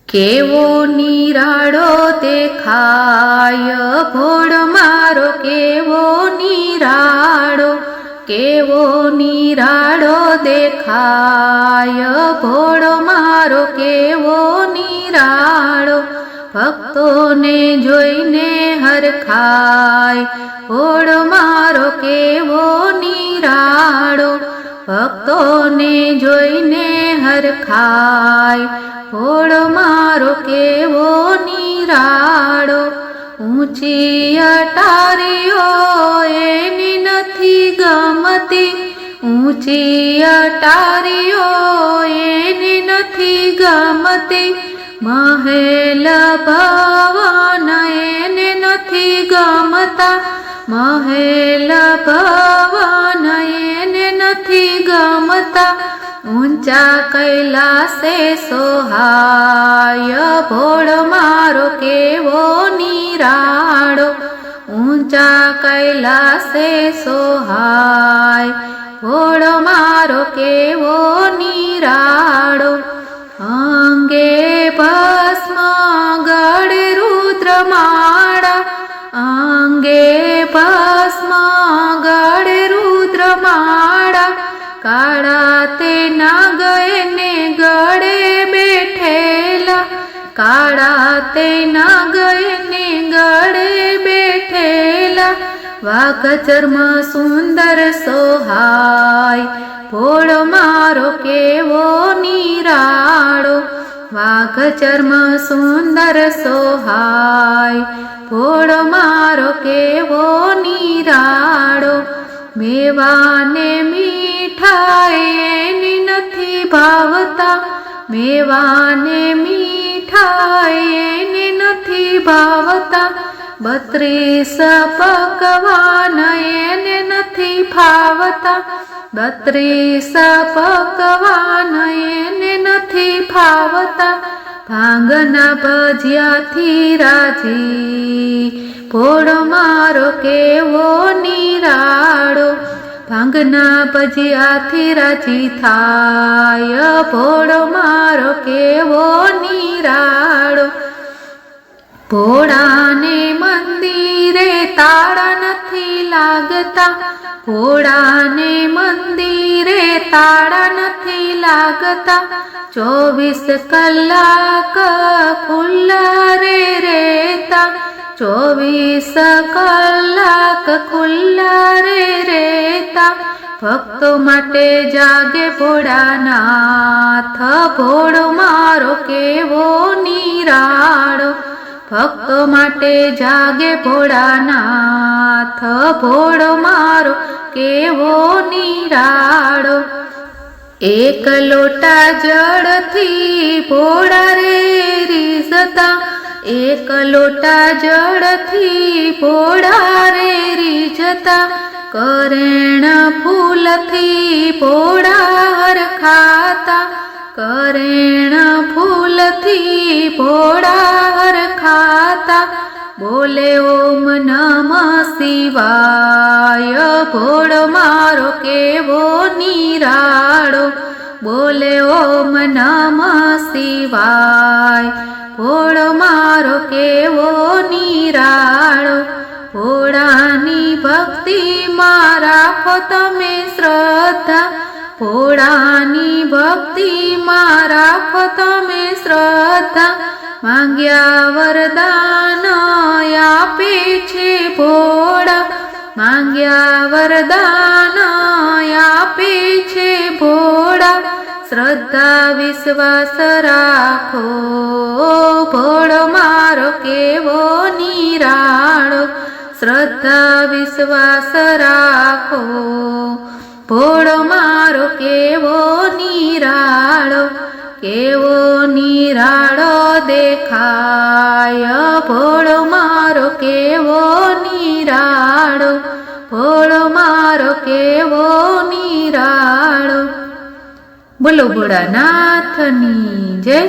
કેવો નિરાળો દેખાય ભોળ મારો, કેવો નિરાળો, કેવો નિરાળો દેખાય ભોળ મારો, કેવો નિરાળો. ભક્તોને જોઈને હરખાય ભોળ મારો, કેવો નિરાળો, ભક્તોને જોઈને હરખાય ભોળ મારો, કેવો નિરાળો. ઊંચી અટારીઓ એની નથી ગમતી, ઊંચી અટારીઓ એની નથી ગમતી, મહેલ ભવન એને નથી ગમતા, મહેલ ભવન એને નથી ગમતા. ઊંચા કૈલાસે સોહાય ભોળ મારો, કેવો નિરાળો, ઊંચા કૈલાસે સોહાય ભોળ મારો, કેવો નિરાળો. અંગે ભસ્મ ગળે રુદ્રમાળા, અંગે ભસ્મ ગળે રુદ્રમાળા, કાળા તે નાગ એને ગળે બેઠેલા, કાળા તે નાગ એને ગળે બેઠેલા. વાઘ ચર્મ સુંદર સોહાય ભોળ મારો, કેવો નિરાળો, વાઘ ચર્મ સુંદર સોહાય ભોળ મારો, કેવો નિરાળો. મેવાને મીઠાઈ એની નથી ભાવતા, મેવાને મીઠાઈ એની નથી ભાવતા, 32 પકવાન એને નથી ફાવતા, 32 પકવાન એને નથી ફાવતા. ભાંગના ભજીયાથી રાજી ભોળ મારો, કેવો નિરાળો, ભાંગના ભજીયાથી રાજી થાય ભોળ મારો, કેવો નિરાળો. ભોળાને મંદિરે તાળા નથી લાગતા, ભોળાને મંદિરે તાળા નથી લાગતા, 24 કલાક ખુલ્લા રે રહેતા, 24 કલાક ખુલ્લા રે રહેતા. ભક્તો માટે જાગે ભોળાનાથ ભોળ મારો, કેવો નિરાળો, ભક્તો માટે જાગે ભોળાનાથ ભોળ મારો, કેવો નિરાળો. એક લોટા જળથી ભોળા રે રીઝતા, એક લોટા જળથી ભોળા રે રીઝતા, કરેણ ફૂલથી ભોળા હરખાતા, કરેણ ફૂલથી ભોળા હરખાતા. બોલે ઓમ નમઃ શિવાય ભોળ મારો, કેવો નિરાળો, બોલે ઓમ નમઃ શિવાય ભોળ મારો, કેવો નિરાળો. ભોળાની ભક્તિમાં રાખો તમે શ્રદ્ધા, ભોળાની ભક્તિમાં રાખો તમે શ્રદ્ધા. માંગ્યા વરદાન આપે છે ભોળા, માંગ્યા વરદાન આપે છે ભોળા. શ્રદ્ધા વિશ્વાસ રાખો ભોળ મારો, કેવો નિરાળો, શ્રદ્ધા વિશ્વાસ રાખો ભોળ મારો, કેવો નિરાળો. કેવો નિરાળો દેખાય ભોળ મારો, કેવો નિરાળો, ભોળ મારો, કેવો નિરાળો. બોલો ભોળાનાથની જય.